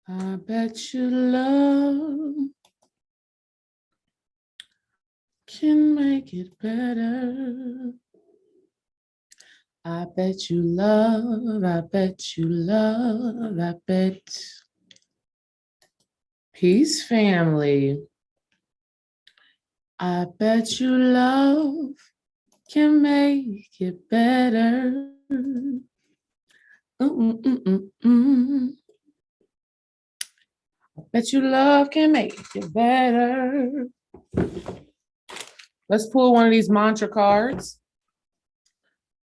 I bet you love can make it better. I bet you love, I bet you love, I bet. Peace, family. I bet you love can make it better. I bet you love can make it better. Let's pull one of these mantra cards.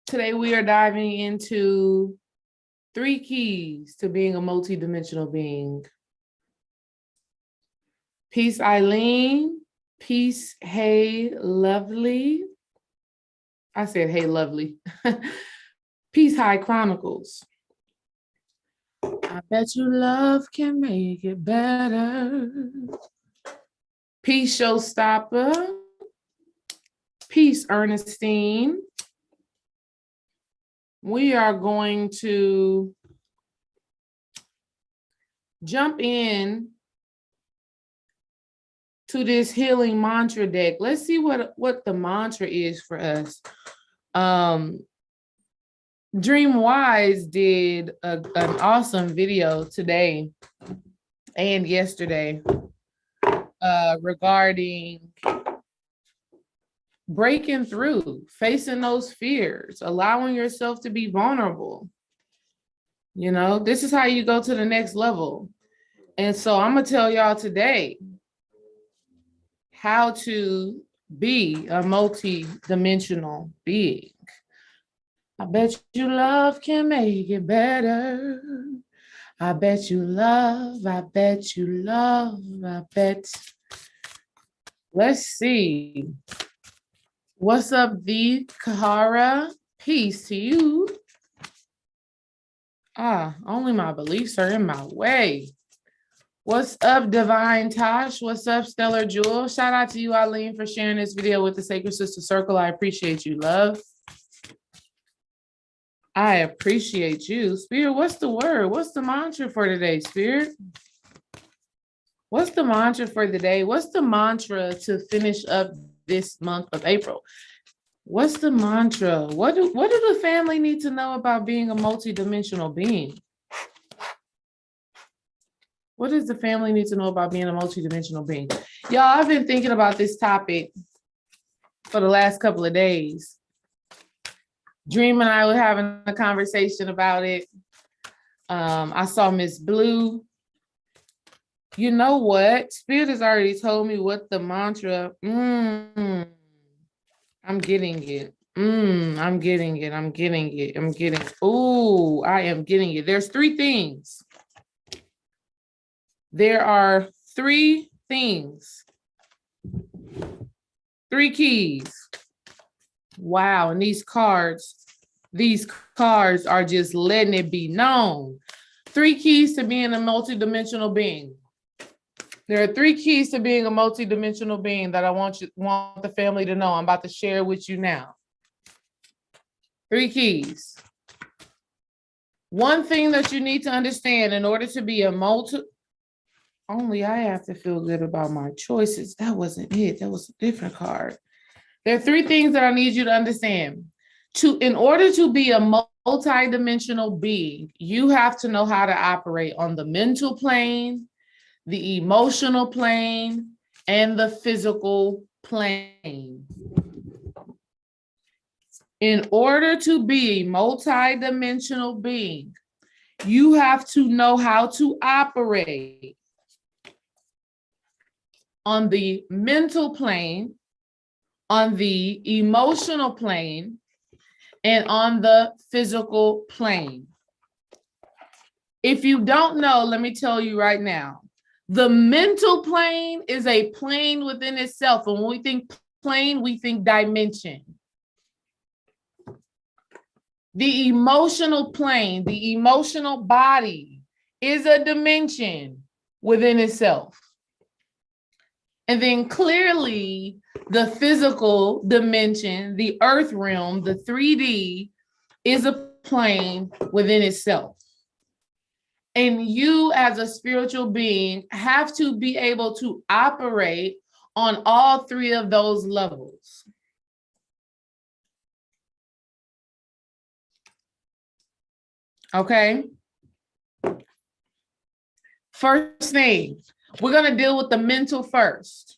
Today we are diving into 3 keys to being a multidimensional being. Peace, Eileen. Peace, hey, lovely. I said, hey, lovely. Peace, High Chronicles. I bet you love can make it better. Peace, Showstopper. Peace, Ernestine. We are going to jump in to this healing mantra deck. Let's see what the mantra is for us. Dream Wise did an awesome video today and yesterday regarding breaking through, facing those fears, allowing yourself to be vulnerable. You know, this is how you go to the next level. And so I'm going to tell y'all today how to be a multi-dimensional being. I bet you love can make it better. I bet you love, I bet you love, I bet. Let's see. What's up, V. Kahara? Peace to you. Only my beliefs are in my way. What's up, Divine Tosh? What's up, Stellar Jewel? Shout out to you, Eileen, for sharing this video with the Sacred Sister Circle. I appreciate you, love. I appreciate you. Spirit, what's the word? What's the mantra for today, Spirit? What's the mantra for the day? What's the mantra to finish up this month of April? What's the mantra? What do the family need to know about being a multidimensional being? What does the family need to know about being a multidimensional being? Y'all, I've been thinking about this topic for the last couple of days. Dream and I were having a conversation about it. I saw Miss Blue. You know what? Spirit has already told me what the mantra. I'm getting it. I'm getting it. I'm getting it. I'm getting it. Ooh, I am getting it. There's 3 things. There are 3 things. 3 keys. Wow, and these cards are just letting it be known. 3 keys to being a multidimensional being. There are 3 keys to being a multidimensional being that I want the family to know. I'm about to share with you now. 3 keys. One thing that you need to understand in order to be a only I have to feel good about my choices. That wasn't it. That was a different card. There are 3 things that I need you to understand. In order to be a multidimensional being, you have to know how to operate on the mental plane, the emotional plane, and the physical plane. In order to be a multidimensional being, you have to know how to operate on the mental plane, on the emotional plane, and on the physical plane. If you don't know, let me tell you right now, the mental plane is a plane within itself. And when we think plane, we think dimension. The emotional plane, the emotional body is a dimension within itself. And then clearly the physical dimension, the earth realm, the 3D is a plane within itself. And you as a spiritual being have to be able to operate on all three of those levels. Okay? First thing, we're going to deal with the mental first.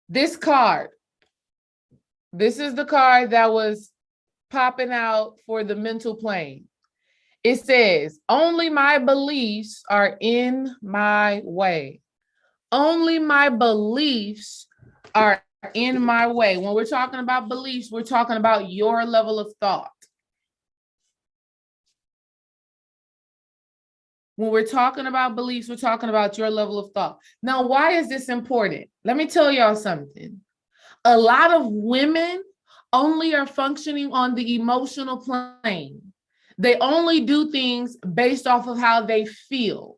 This card, this is the card that was popping out for the mental plane. It says, only my beliefs are in my way. Only my beliefs are in my way. When we're talking about beliefs, we're talking about your level of thought. When we're talking about beliefs, we're talking about your level of thought. Now, why is this important? Let me tell y'all something. A lot of women only are functioning on the emotional plane. They only do things based off of how they feel.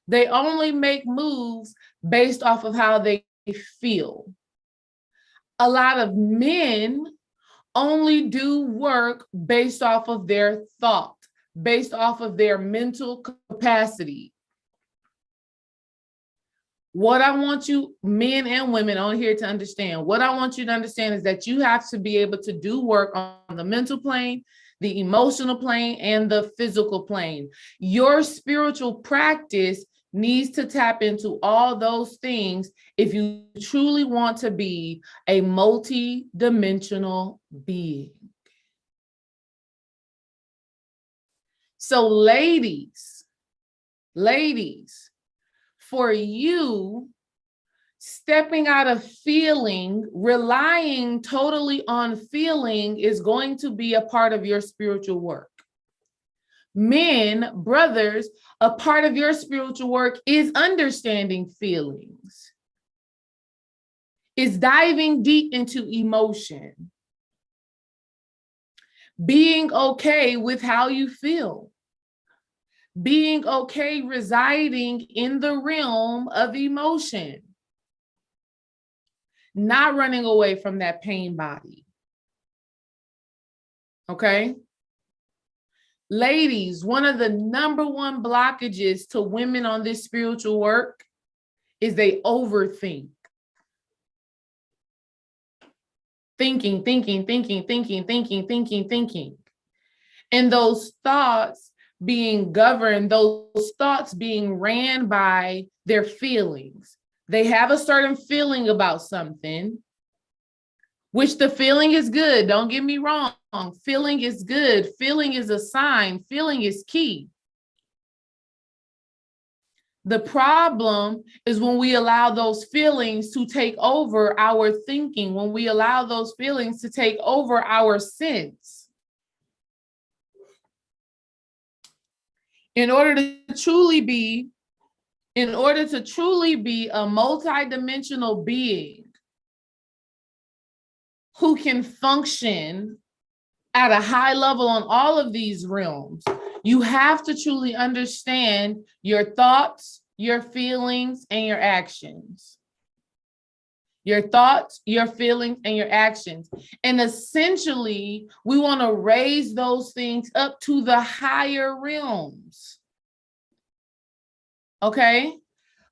They only make moves based off of how they feel. A lot of men only do work based off of their thought, based off of their mental capacity. What I want you, men and women on here, to understand, what I want you to understand is that you have to be able to do work on the mental plane, the emotional plane, and the physical plane. Your spiritual practice needs to tap into all those things if you truly want to be a multi-dimensional being. So ladies, for you, stepping out of feeling, relying totally on feeling is going to be a part of your spiritual work. Men, brothers, a part of your spiritual work is understanding feelings. It's diving deep into emotion. Being okay with how you feel. Being okay residing in the realm of emotion. Not running away from that pain body. Okay? Ladies, one of the number one blockages to women on this spiritual work is they overthink. Thinking. And those thoughts being governed, those thoughts being ran by their feelings. They have a certain feeling about something, which the feeling is good. Don't get me wrong. Feeling is good. Feeling is a sign. Feeling is key. The problem is when we allow those feelings to take over our thinking, when we allow those feelings to take over our sense. In order to truly be a multidimensional being who can function at a high level on all of these realms, you have to truly understand your thoughts, your feelings, and your actions. Your thoughts, your feelings, and your actions. And essentially, we want to raise those things up to the higher realms. Okay?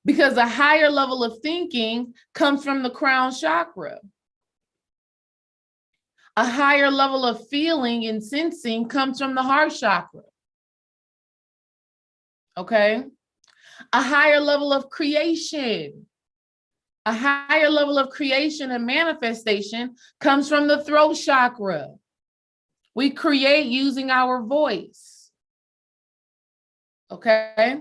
Because a higher level of thinking comes from the crown chakra. A higher level of feeling and sensing comes from the heart chakra. Okay? A higher level of creation. A higher level of creation and manifestation comes from the throat chakra. We create using our voice. Okay?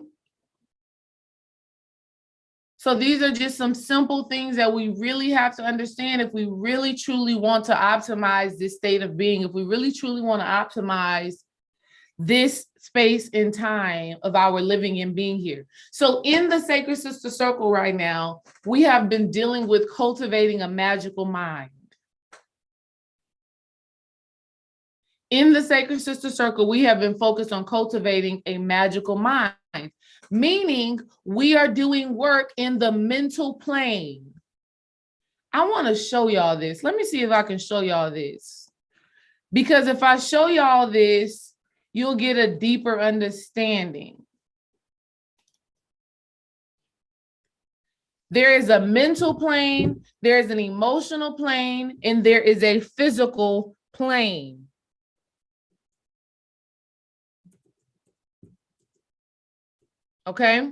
So these are just some simple things that we really have to understand if we really truly want to optimize this state of being, if we really truly want to optimize this space and time of our living and being here. So in the Sacred Sister Circle right now, we have been dealing with cultivating a magical mind. In the Sacred Sister Circle, we have been focused on cultivating a magical mind, meaning we are doing work in the mental plane. I want to show y'all this. Let me see if I can show y'all this. Because if I show y'all this, you'll get a deeper understanding. There is a mental plane, there is an emotional plane, and there is a physical plane. Okay?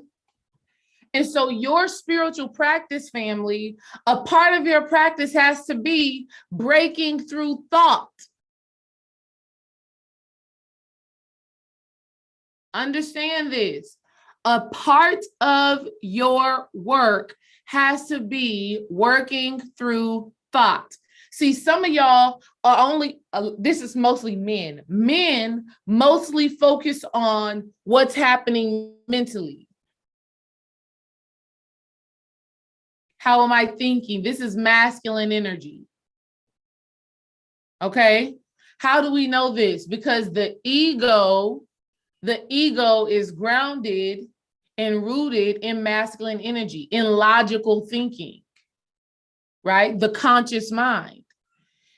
And so your spiritual practice, family, a part of your practice has to be breaking through thought. Understand this. A part of your work has to be working through thought. See, some of y'all are only, this is mostly men. Men mostly focus on what's happening mentally. How am I thinking? This is masculine energy. Okay? How do we know this? Because the ego is grounded and rooted in masculine energy, in logical thinking, right? The conscious mind.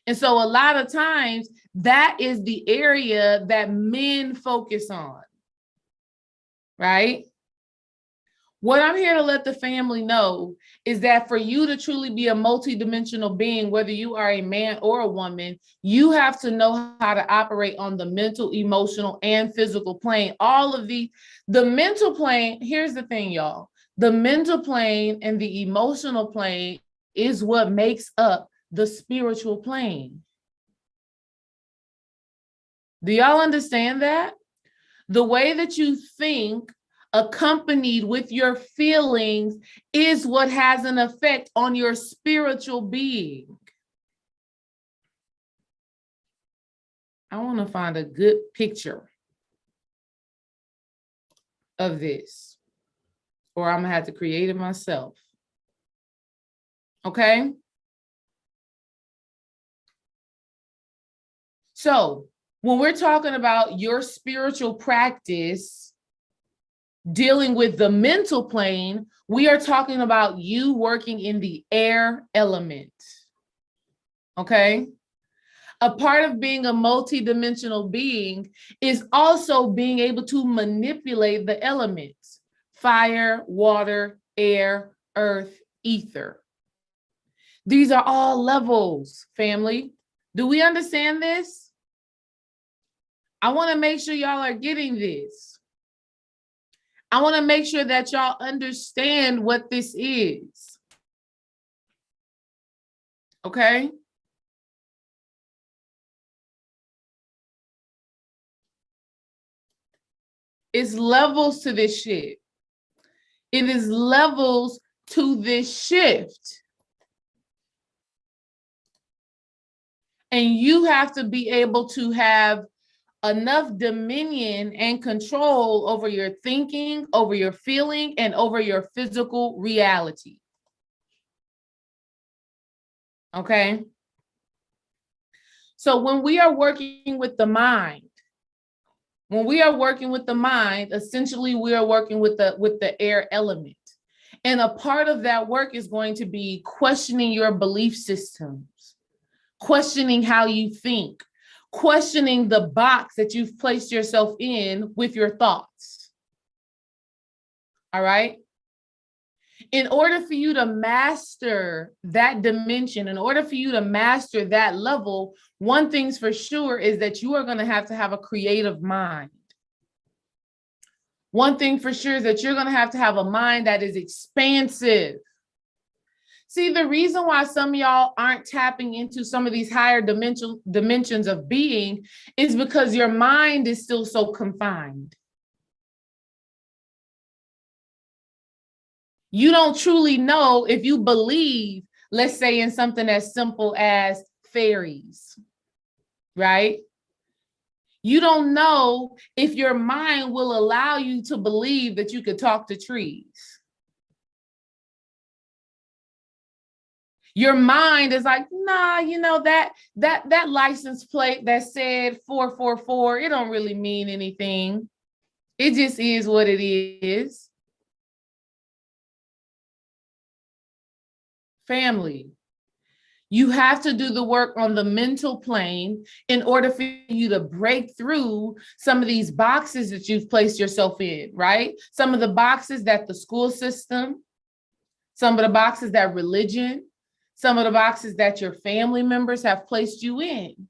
And so a lot of times that is the area that men focus on, right? What I'm here to let the family know is that for you to truly be a multidimensional being, whether you are a man or a woman, you have to know how to operate on the mental, emotional, and physical plane. All of the mental plane, here's the thing, y'all. The mental plane and the emotional plane is what makes up the spiritual plane. Do y'all understand that? The way that you think, accompanied with your feelings, is what has an effect on your spiritual being. I want to find a good picture of this, or I'm gonna have to create it myself. Okay? So when we're talking about your spiritual practice, dealing with the mental plane, we are talking about you working in the air element. Okay? A part of being a multidimensional being is also being able to manipulate the elements: fire, water, air, earth, ether. These are all levels, family. Do we understand this? I want to make sure y'all are getting this. I want to make sure that y'all understand what this is. Okay? It's levels to this shit. It is levels to this shift. And you have to be able to have enough dominion and control over your thinking, over your feeling, and over your physical reality. Okay? So when we are working with the mind, essentially we are working with the air element. And a part of that work is going to be questioning your belief systems, questioning how you think, questioning the box that you've placed yourself in with your thoughts. All right? In order for you to master that dimension, in order for you to master that level, one thing's for sure is that you are going to have a creative mind. One thing for sure is that you're going to have a mind that is expansive. See, the reason why some of y'all aren't tapping into some of these higher dimensions of being is because your mind is still so confined. You don't truly know if you believe, let's say, in something as simple as fairies, right? You don't know if your mind will allow you to believe that you could talk to trees. Your mind is like, nah, you know, that license plate that said 444, it don't really mean anything. It just is what it is. Family, You have to do the work on the mental plane in order for you to break through some of these boxes that you've placed yourself in, right? Some of the boxes that the school system, some of the boxes that religion, some of the boxes that your family members have placed you in.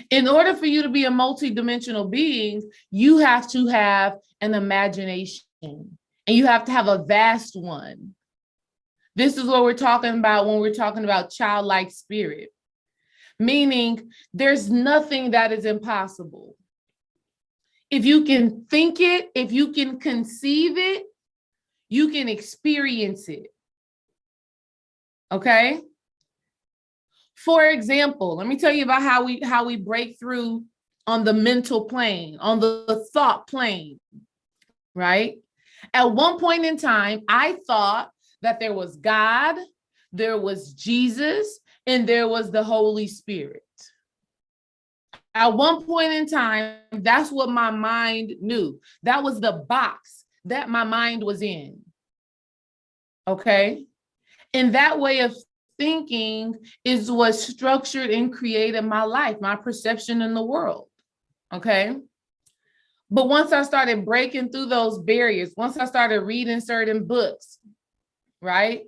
In order for you to be a multidimensional being, you have to have an imagination, and you have to have a vast one. This is what we're talking about when we're talking about childlike spirit, meaning there's nothing that is impossible. If you can think it, if you can conceive it, you can experience it. Okay? For example, let me tell you about how we break through on the mental plane, on the thought plane, right? At one point in time, I thought that there was God, there was Jesus, and there was the Holy Spirit. At one point in time, that's what my mind knew. That was the box that my mind was in. Okay? And that way of thinking is what structured and created my life, my perception in the world. Okay? But once I started breaking through those barriers, once I started reading certain books, right?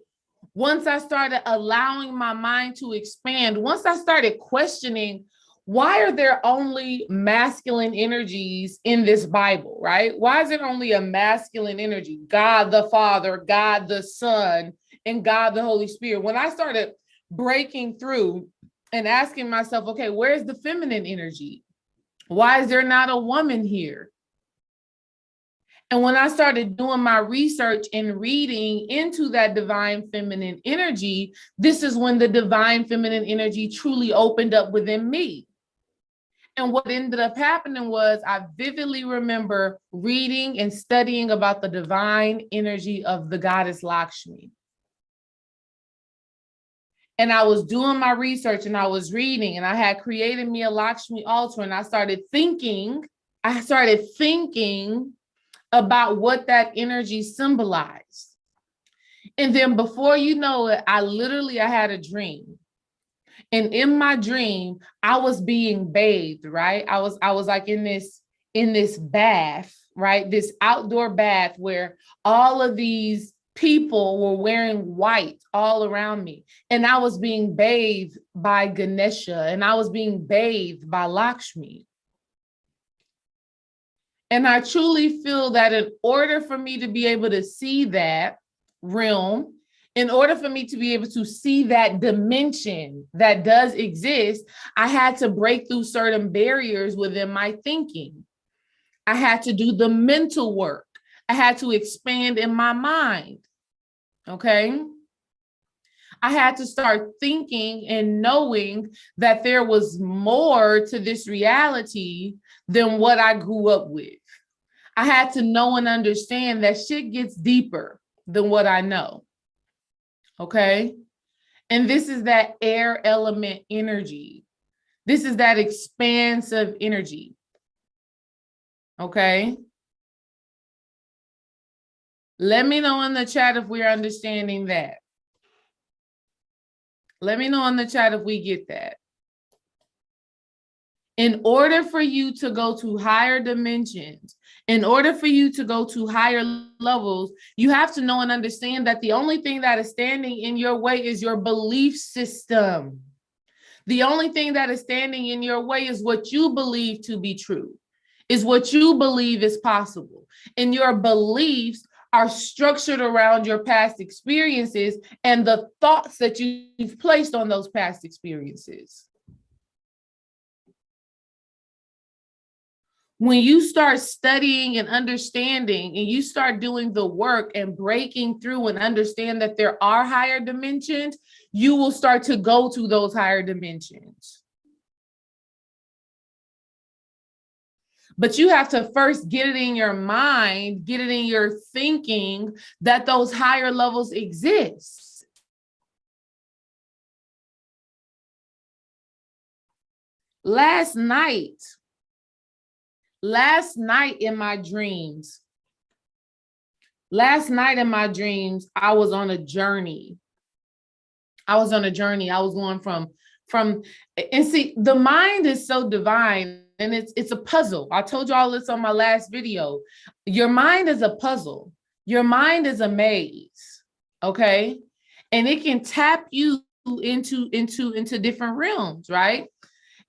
Once I started allowing my mind to expand, once I started questioning, why are there only masculine energies in this Bible, right? Why is it only a masculine energy? God the Father, God the Son, and God the Holy Spirit. When I started breaking through and asking myself, okay, where's the feminine energy? Why is there not a woman here? And when I started doing my research and reading into that divine feminine energy, this is when the divine feminine energy truly opened up within me. And what ended up happening was I vividly remember reading and studying about the divine energy of the goddess Lakshmi. And I was doing my research and I was reading, and I had created me a Lakshmi altar, and I started thinking about what that energy symbolized. And then before you know it, I had a dream. And in my dream, I was being bathed, right? I was like in this bath, right? This outdoor bath where all of these people were wearing white all around me. And I was being bathed by Ganesha, and I was being bathed by Lakshmi. And I truly feel that in order for me to be able to see that realm, in order for me to be able to see that dimension that does exist, I had to break through certain barriers within my thinking. I had to do the mental work. I had to expand in my mind. Okay? I had to start thinking and knowing that there was more to this reality than what I grew up with. I had to know and understand that shit gets deeper than what I know. Okay? And this is that air element energy. This is that expansive energy. Okay? Let me know in the chat if we're understanding that. Let me know in the chat if we get that. In order for you to go to higher dimensions, in order for you to go to higher levels, you have to know and understand that the only thing that is standing in your way is your belief system. The only thing that is standing in your way is what you believe to be true, is what you believe is possible. And your beliefs are structured around your past experiences and the thoughts that you've placed on those past experiences. When you start studying and understanding, and you start doing the work and breaking through and understand that there are higher dimensions, you will start to go to those higher dimensions. But you have to first get it in your mind, get it in your thinking that those higher levels exist. Last night in my dreams, I was on a journey. I was on a journey. I was going and see, the mind is so divine, and it's a puzzle. I told you all this on my last video. Your mind is a puzzle. Your mind is a maze, okay? And it can tap you into different realms, right?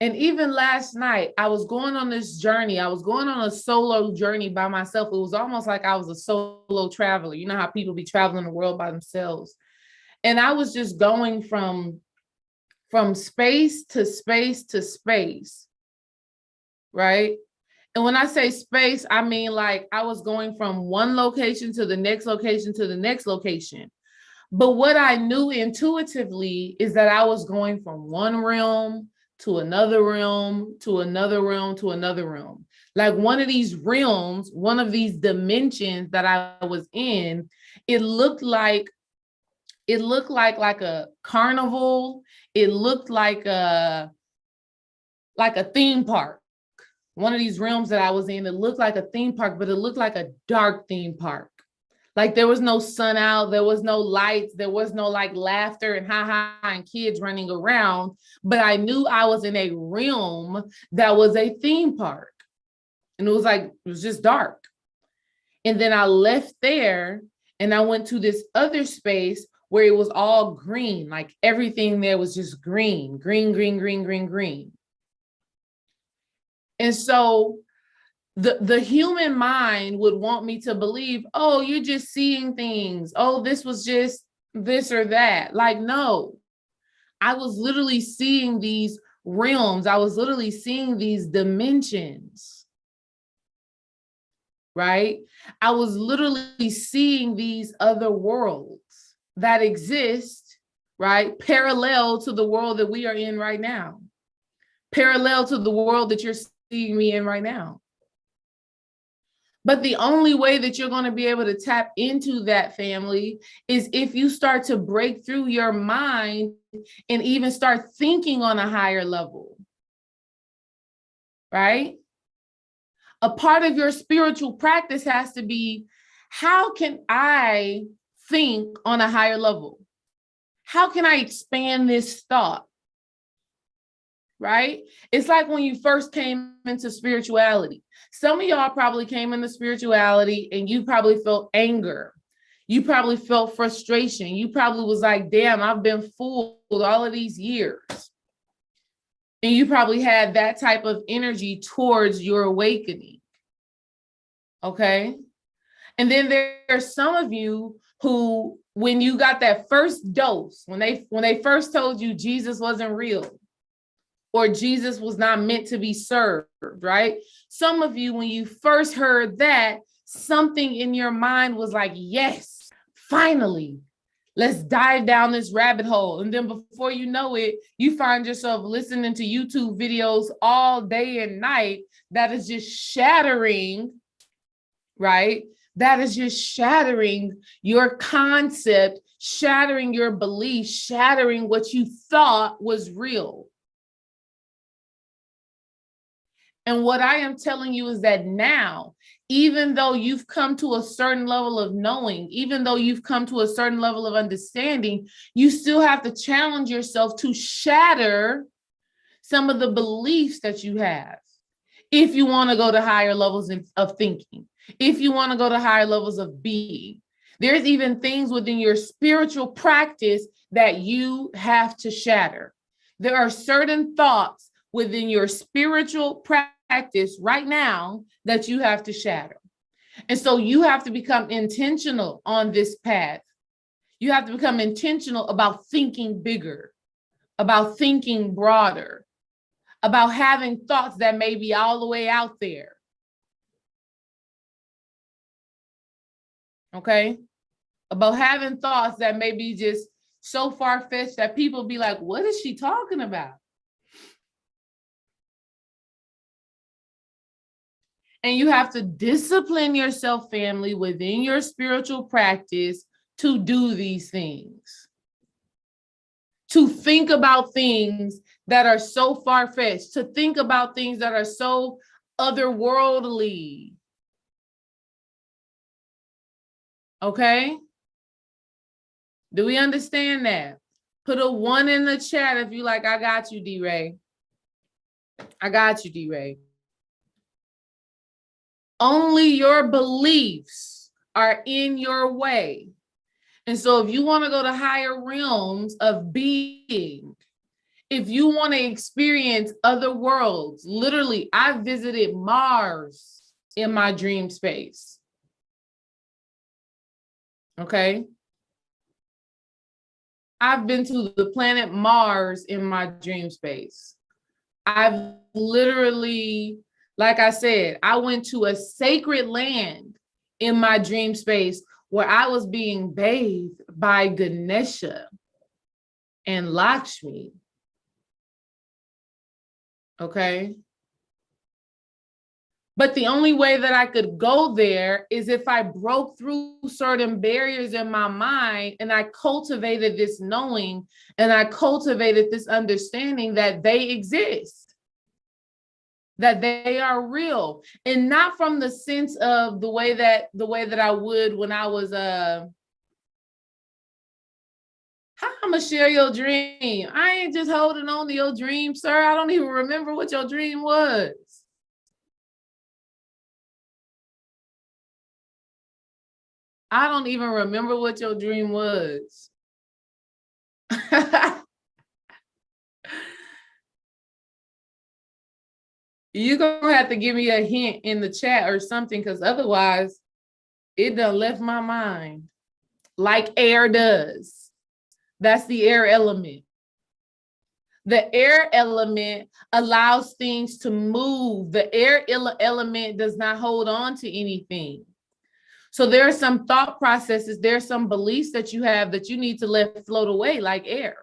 And even last night, I was going on this journey. I was going on a solo journey by myself. It was almost like I was a solo traveler. You know how people be traveling the world by themselves. And I was just going from space to space to space, right? And when I say space, I mean like I was going from one location to the next location to the next location. But what I knew intuitively is that I was going from one realm to another realm to another realm to another realm. Like one of these realms, one of these dimensions that I was in, it looked like a carnival. It looked like a theme park. One of these realms that I was in, it looked like a theme park, but it looked like a dark theme park. Like there was no sun out, there was no lights, there was no like laughter and ha and kids running around. But I knew I was in a realm that was a theme park. And it was just dark. And then I left there and I went to this other space where it was all green, like everything there was just green, green, green, green, green, green. And so the human mind would want me to believe, oh, you're just seeing things. Oh, this was just this or that. Like, no, I was literally seeing these realms. I was literally seeing these dimensions, right? I was literally seeing these other worlds that exist, right? Parallel to the world that we are in right now, parallel to the world that you're seeing me in right now. But the only way that you're going to be able to tap into that, family, is if you start to break through your mind and even start thinking on a higher level, right? A part of your spiritual practice has to be, how can I think on a higher level? How can I expand this thought? Right? It's like when you first came into spirituality. Some of y'all probably came into spirituality and you probably felt anger. You probably felt frustration. You probably was like, damn, I've been fooled all of these years. And you probably had that type of energy towards your awakening. Okay? And then there are some of you who, when you got that first dose, when they first told you Jesus wasn't real, or Jesus was not meant to be served, right? Some of you, when you first heard that, something in your mind was like, yes, finally, let's dive down this rabbit hole. And then before you know it, you find yourself listening to YouTube videos all day and night that is just shattering, right? That is just shattering your concept, shattering your belief, shattering what you thought was real. And what I am telling you is that now, even though you've come to a certain level of knowing, even though you've come to a certain level of understanding, you still have to challenge yourself to shatter some of the beliefs that you have. If you want to go to higher levels of thinking, if you want to go to higher levels of being, there's even things within your spiritual practice that you have to shatter. There are certain thoughts within your spiritual practice right now that you have to shatter. And so you have to become intentional on this path. You have to become intentional about thinking bigger, about thinking broader, about having thoughts that may be all the way out there. Okay? About having thoughts that may be just so far-fetched that people be like, what is she talking about? And you have to discipline yourself, family, within your spiritual practice to do these things. To think about things that are so far-fetched, to think about things that are so otherworldly. Okay? Do we understand that? Put a 1 in the chat if you like. I got you, D-Ray. I got you, D-Ray. Only your beliefs are in your way. And so if you want to go to higher realms of being, if you want to experience other worlds, literally, I visited Mars in my dream space. Okay. I've been to the planet Mars in my dream space. I've literally, like I said, I went to a sacred land in my dream space where I was being bathed by Ganesha and Lakshmi. Okay. But the only way that I could go there is if I broke through certain barriers in my mind and I cultivated this knowing and I cultivated this understanding that they exist, that they are real, and not from the sense of the way that I would when I was how I'm gonna share your dream. I ain't just holding on to your dream, sir. I don't even remember what your dream was. I don't even remember what your dream was. You're gonna have to give me a hint in the chat or something, because otherwise it done left my mind. Like air does. That's the air element. The air element allows things to move. The air element does not hold on to anything. So there are some thought processes, there are some beliefs that you have that you need to let float away like air.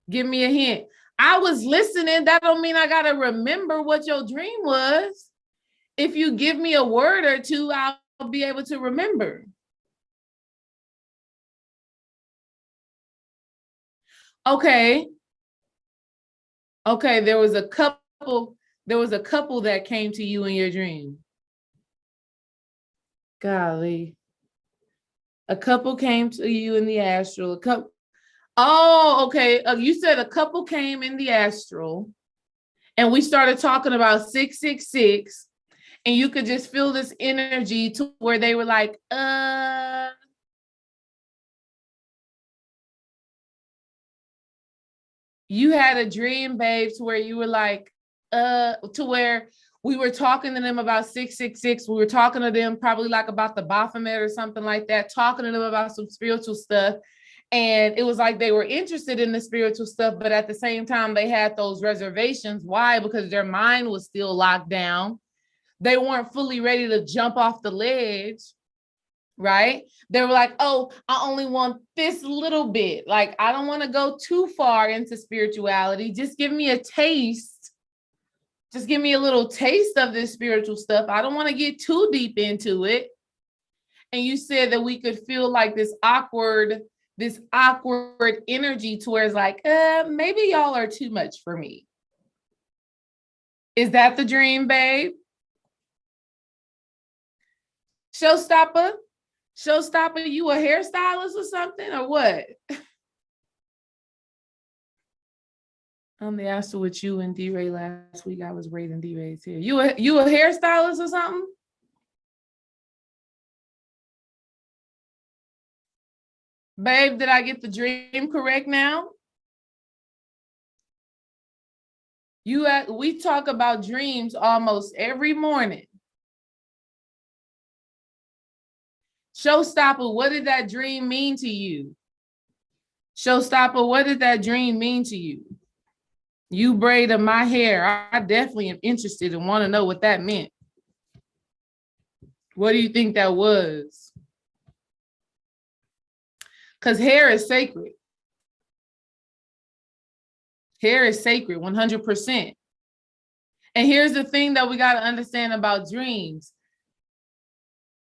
Give me a hint. I was listening. That don't mean I got to remember what your dream was. If you give me a word or two, I'll be able to remember. Okay. Okay, there was a couple that came to you in your dream. Golly. A couple came to you in the astral. A couple. Oh, okay. You said a couple came in the astral and we started talking about 666, and you could just feel this energy to where they were like, you had a dream, babe, to where you were like, to where we were talking to them about 666. We were talking to them probably like about the Baphomet or something like that, talking to them about some spiritual stuff. And it was like they were interested in the spiritual stuff, but at the same time, they had those reservations. Why? Because their mind was still locked down. They weren't fully ready to jump off the ledge, right? They were like, oh, I only want this little bit. Like, I don't want to go too far into spirituality. Just give me a taste. Just give me a little taste of this spiritual stuff. I don't want to get too deep into it. And you said that we could feel like this awkward energy to where it's like, maybe y'all are too much for me. Is that the dream, babe? Showstopper, you a hairstylist or something, or what? On the astral with you and D-Ray last week. I was raising D-Ray's hair. You a hairstylist or something? Babe, did I get the dream correct now? We talk about dreams almost every morning. Showstopper, what did that dream mean to you? Showstopper, what did that dream mean to you? You braided my hair. I definitely am interested and want to know what that meant. What do you think that was? Because hair is sacred. Hair is sacred, 100%. And here's the thing that we got to understand about dreams.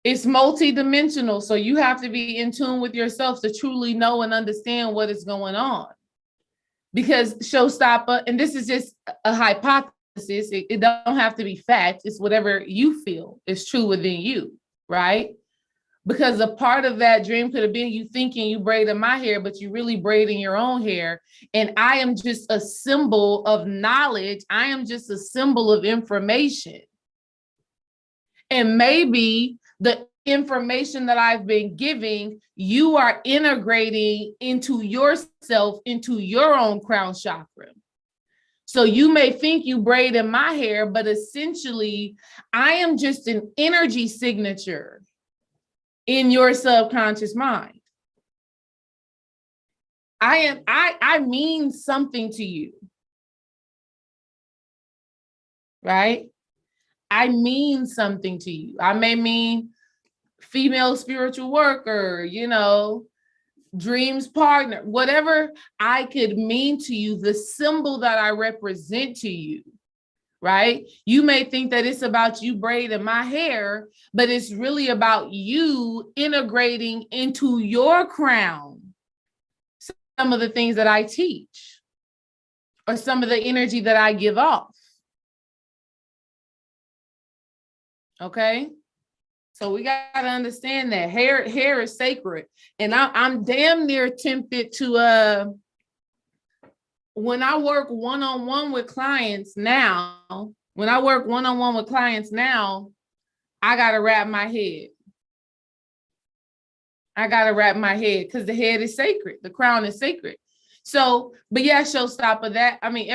It's multidimensional, so you have to be in tune with yourself to truly know and understand what is going on. Because Showstopper, and this is just a hypothesis, It don't have to be fact. It's whatever you feel is true within you, right? Because a part of that dream could have been you thinking you braided my hair, but you really braiding your own hair. And I am just a symbol of knowledge. I am just a symbol of information. And maybe the information that I've been giving, you are integrating into yourself, into your own crown chakra. So you may think you braided my hair, but essentially I am just an energy signature in your subconscious mind. I mean something to you, right? I mean something to you. I may mean female spiritual worker, dreams partner, whatever I could mean to you, the symbol that I represent to you, right? You may think that it's about you braiding my hair, but it's really about you integrating into your crown some of the things that I teach or some of the energy that I give off. Okay? So we got to understand that hair is sacred. And I'm damn near tempted to, when I work one-on-one with clients now, I got to wrap my head. Because the head is sacred. The crown is sacred. So, but yeah, showstopper that. I mean,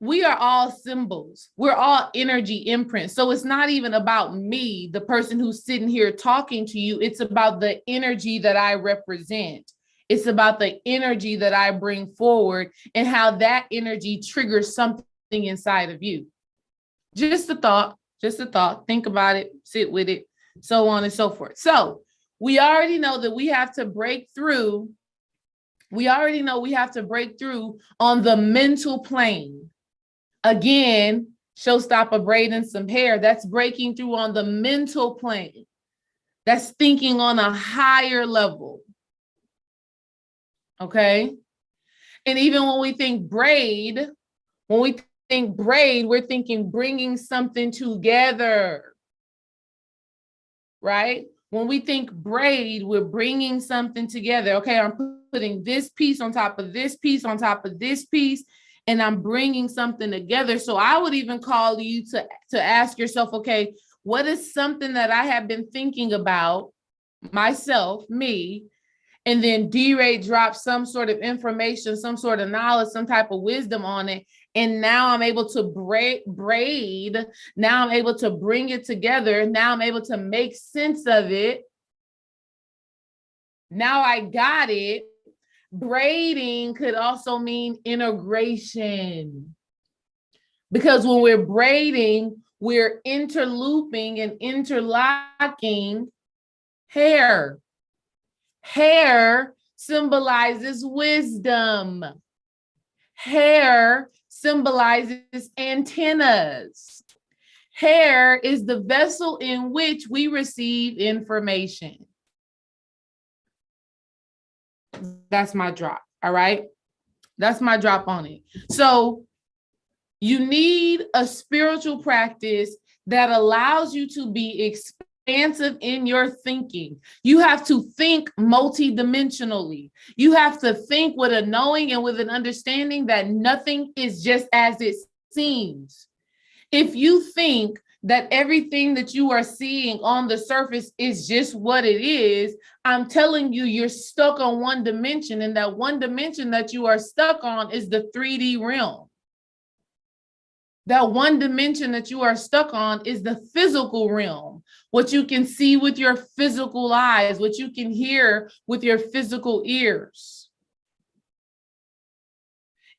we are all symbols. We're all energy imprints. So it's not even about me, the person who's sitting here talking to you. It's about the energy that I represent. It's about the energy that I bring forward and how that energy triggers something inside of you. Just a thought. Think about it, sit with it, so on and so forth. So we already know that we have to break through. On the mental plane. Again, showstopper braiding some hair. That's breaking through on the mental plane. That's thinking on a higher level. Okay. And even when we think braid, we're thinking bringing something together. Right? When we think braid, we're bringing something together. Okay, I'm putting this piece on top of this piece on top of this piece, and I'm bringing something together. So I would even call you to ask yourself, okay, what is something that I have been thinking about myself, me, and then D-Ray drops some sort of information, some sort of knowledge, some type of wisdom on it. And now I'm able to braid. Now I'm able to bring it together. Now I'm able to make sense of it. Now I got it. Braiding could also mean integration. Because when we're braiding, we're interlooping and interlocking hair. Hair symbolizes wisdom. Hair symbolizes antennas. Hair is the vessel in which we receive information. That's my drop. All right. That's my drop on it. So you need a spiritual practice that allows you to be expansive in your thinking. You have to think multidimensionally. You have to think with a knowing and with an understanding that nothing is just as it seems. If you think that everything that you are seeing on the surface is just what it is, I'm telling you, you're stuck on one dimension, and that one dimension that you are stuck on is the 3D realm. That one dimension that you are stuck on is the physical realm, what you can see with your physical eyes, what you can hear with your physical ears.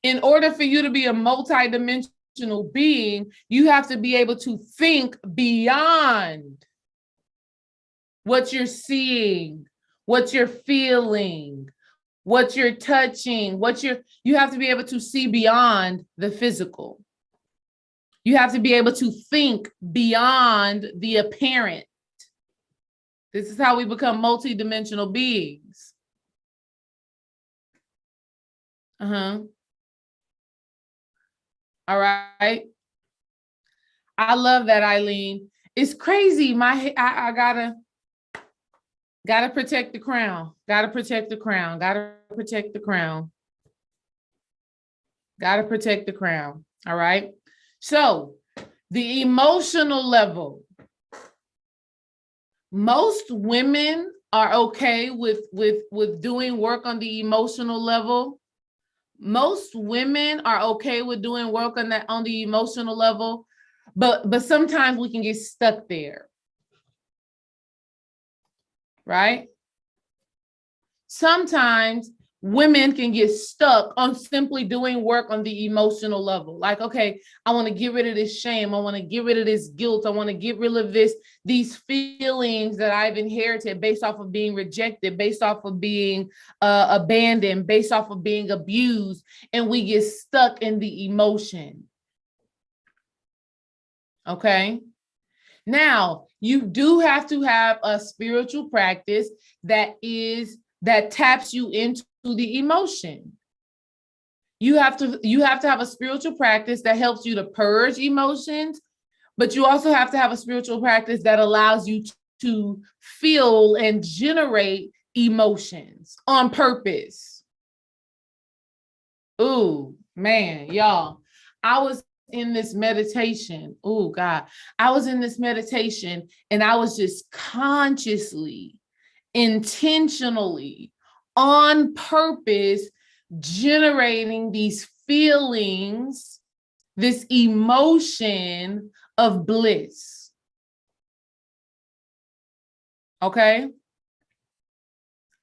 In order for you to be a multidimensional being, you have to be able to think beyond what you're seeing, what you're feeling, what you're touching, you have to be able to see beyond the physical. You have to be able to think beyond the apparent. This is how we become multidimensional beings. All right. I love that, Eileen. It's crazy. I gotta protect the crown. Gotta protect the crown. Gotta protect the crown. Gotta protect the crown. All right. So the emotional level. Most women are okay with doing work on the emotional level. Most women are okay with doing work on the emotional level, but sometimes we can get stuck there. Right? Sometimes women can get stuck on simply doing work on the emotional level. Like, okay, I want to get rid of this shame. I want to get rid of this guilt. I want to get rid of these feelings that I've inherited based off of being rejected, based off of being abandoned, based off of being abused. And we get stuck in the emotion. Okay. Now, you do have to have a spiritual practice that taps you into the emotion. You have to have a spiritual practice that helps you to purge emotions, but you also have to have a spiritual practice that allows you to feel and generate emotions on purpose. Ooh, man, y'all, I was in this meditation. Oh God, I was in this meditation and I was just consciously, intentionally, on purpose, generating these feelings, this emotion of bliss. Okay.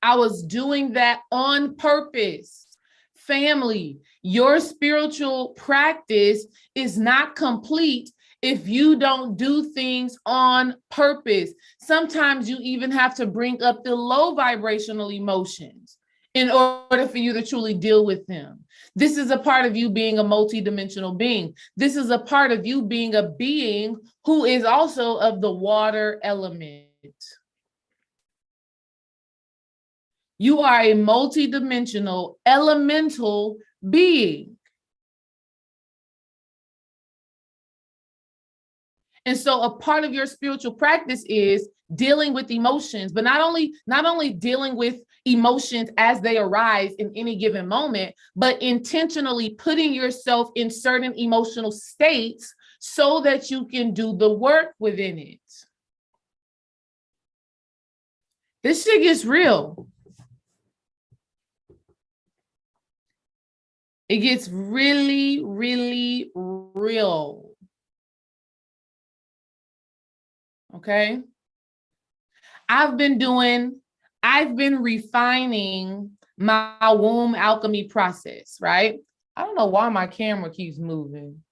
I was doing that on purpose. Family, your spiritual practice is not complete if you don't do things on purpose. Sometimes you even have to bring up the low vibrational emotions in order for you to truly deal with them. This is a part of you being a multidimensional being. This is a part of you being a being who is also of the water element. You are a multidimensional elemental being. And so a part of your spiritual practice is dealing with emotions, but not only dealing with emotions as they arise in any given moment, but intentionally putting yourself in certain emotional states so that you can do the work within it. This shit gets real. It gets really, really real. Okay. I've been refining my womb alchemy process, right? I don't know why my camera keeps moving.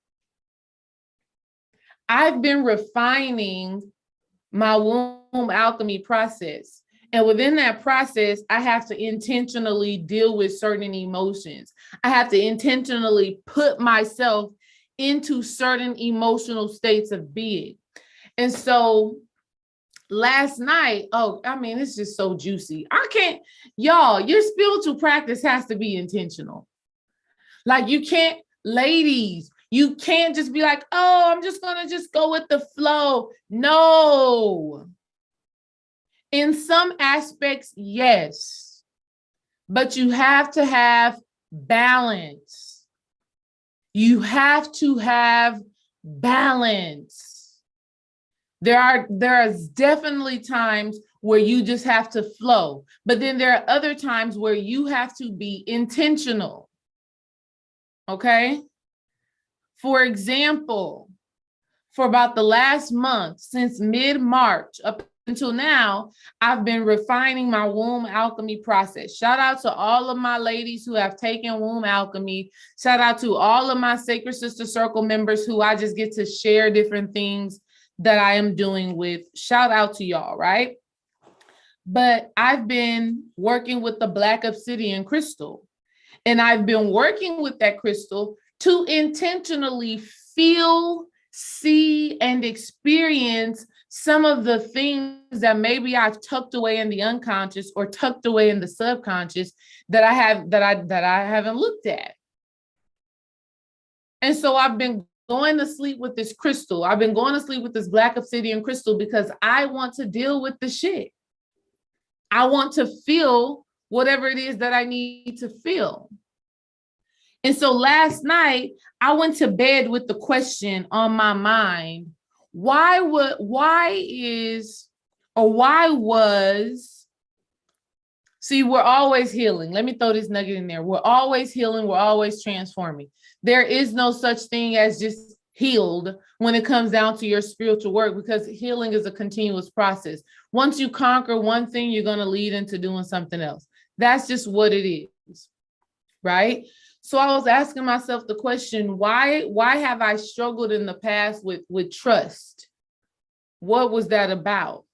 I've been refining my womb alchemy process. And within that process, I have to intentionally deal with certain emotions. I have to intentionally put myself into certain emotional states of being. And so last night, it's just so juicy. Y'all, your spiritual practice has to be intentional. Like ladies, you can't just be like, oh, I'm just going to just go with the flow. No. In some aspects, yes, but you have to have balance. You have to have balance. There are definitely times where you just have to flow, but then there are other times where you have to be intentional. Okay? For example, for about the last month, since mid-March up until now, I've been refining my womb alchemy process. Shout out to all of my ladies who have taken womb alchemy. Shout out to all of my Sacred Sister Circle members who I just get to share different things that I am doing with. Shout out to y'all, right? But I've been working with the Black Obsidian crystal, and I've been working with that crystal to intentionally feel, see, and experience some of the things that maybe I've tucked away in the unconscious or tucked away in the subconscious that I haven't looked at. And so I've been going to sleep with this crystal. I've been going to sleep with this black obsidian crystal because I want to deal with the shit. I want to feel whatever it is that I need to feel. And so last night, I went to bed with the question on my mind, why was, see, we're always healing. Let me throw this nugget in there. We're always healing. We're always transforming. There is no such thing as just healed when it comes down to your spiritual work, because healing is a continuous process. Once you conquer one thing, you're going to lead into doing something else. That's just what it is, right? So I was asking myself the question, why have I struggled in the past with trust? What was that about?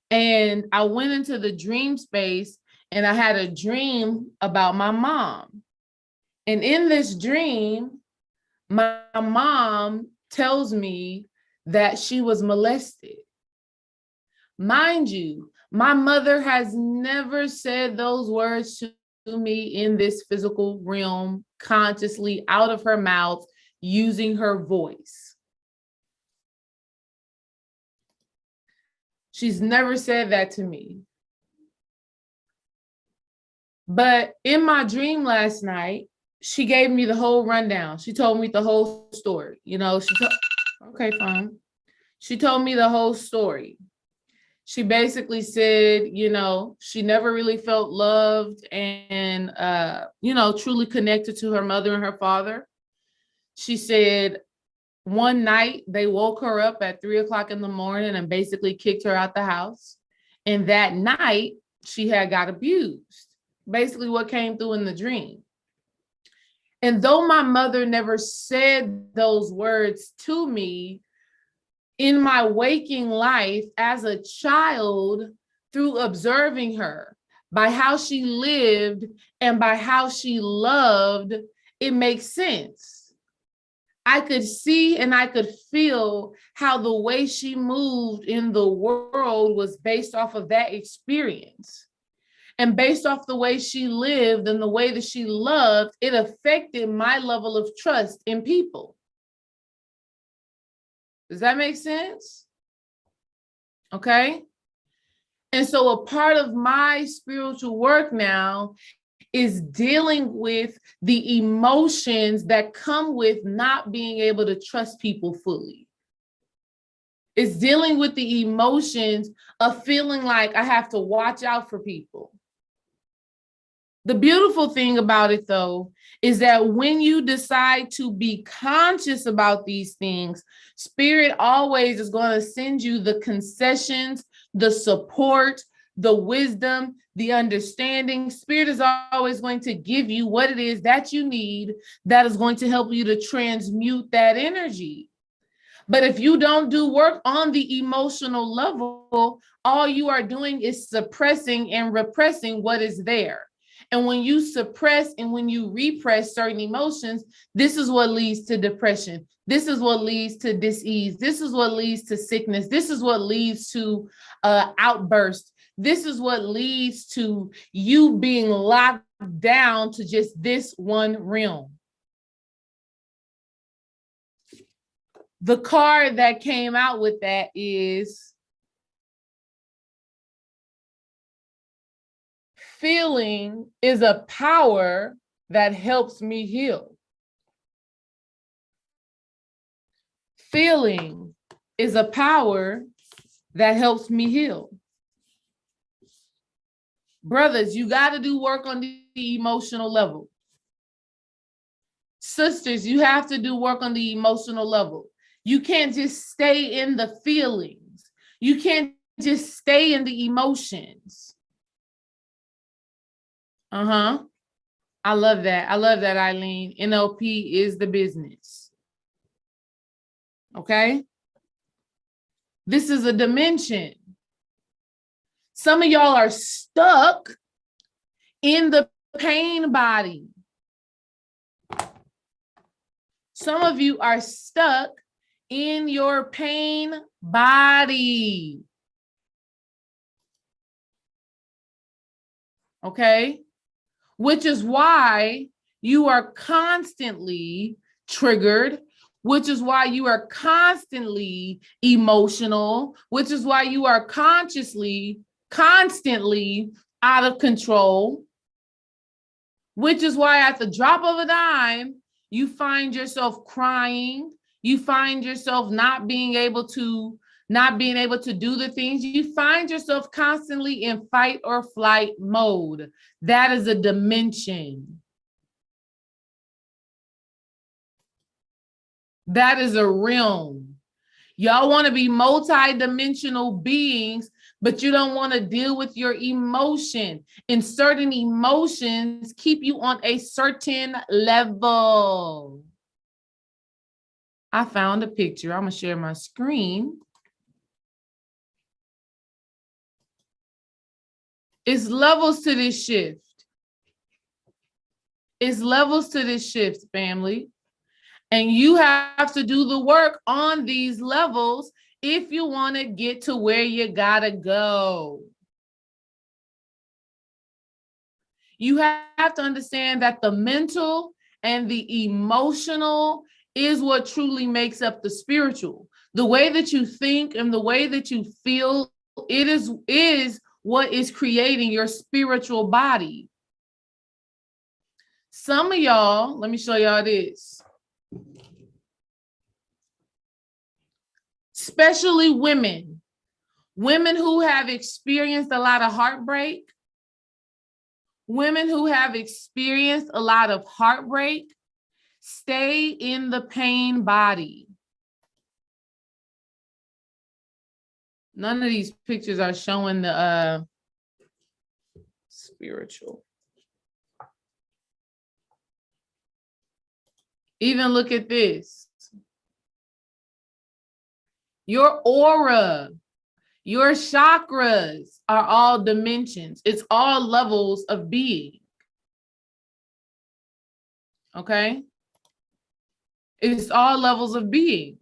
And I went into the dream space and I had a dream about my mom. And in this dream, my mom tells me that she was molested. Mind you, my mother has never said those words to me in this physical realm, consciously out of her mouth, using her voice. She's never said that to me. But in my dream last night, she gave me the whole rundown. She told me the whole story. Okay, fine. She told me the whole story. She basically said, she never really felt loved and, truly connected to her mother and her father. She said one night they woke her up at 3:00 in the morning and basically kicked her out the house. And that night she had got abused, basically what came through in the dream. And though my mother never said those words to me, in my waking life as a child, through observing her, by how she lived and by how she loved, it makes sense. I could see and I could feel how the way she moved in the world was based off of that experience. And based off the way she lived and the way that she loved, it affected my level of trust in people. Does that make sense? Okay. And so a part of my spiritual work now is dealing with the emotions that come with not being able to trust people fully. It's dealing with the emotions of feeling like I have to watch out for people. The beautiful thing about it, though, is that when you decide to be conscious about these things, Spirit always is going to send you the concessions, the support, the wisdom, the understanding. Spirit is always going to give you what it is that you need that is going to help you to transmute that energy. But if you don't do work on the emotional level, all you are doing is suppressing and repressing what is there. And when you suppress and when you repress certain emotions, this is what leads to depression. This is what leads to dis-ease. This is what leads to sickness. This is what leads to outbursts. This is what leads to you being locked down to just this one realm. The card that came out with that is feeling is a power that helps me heal. Feeling is a power that helps me heal. Brothers, you got to do work on the emotional level. Sisters, you have to do work on the emotional level. You can't just stay in the feelings. You can't just stay in the emotions. I love that. I love that, Eileen. NLP is the business. Okay? This is a dimension. Some of y'all are stuck in the pain body. Some of you are stuck in your pain body. Okay? Which is why you are constantly triggered, which is why you are constantly emotional, which is why you are constantly out of control, which is why at the drop of a dime, you find yourself crying. You find yourself not being able to do the things. You find yourself constantly in fight or flight mode. That is a dimension. That is a realm. Y'all want to be multi-dimensional beings, but you don't want to deal with your emotion. And certain emotions keep you on a certain level. I found a picture. I'm going to share my screen. It's levels to this shift. It's levels to this shift, family. And you have to do the work on these levels if you want to get to where you gotta go. You have to understand that the mental and the emotional is what truly makes up the spiritual. The way that you think and the way that you feel, it is what is creating your spiritual body. Some of y'all, let me show y'all this. Especially women who have experienced a lot of heartbreak, stay in the pain body. None of these pictures are showing the spiritual. Even look at this. Your aura, your chakras are all dimensions. It's all levels of being. Okay? It's all levels of being.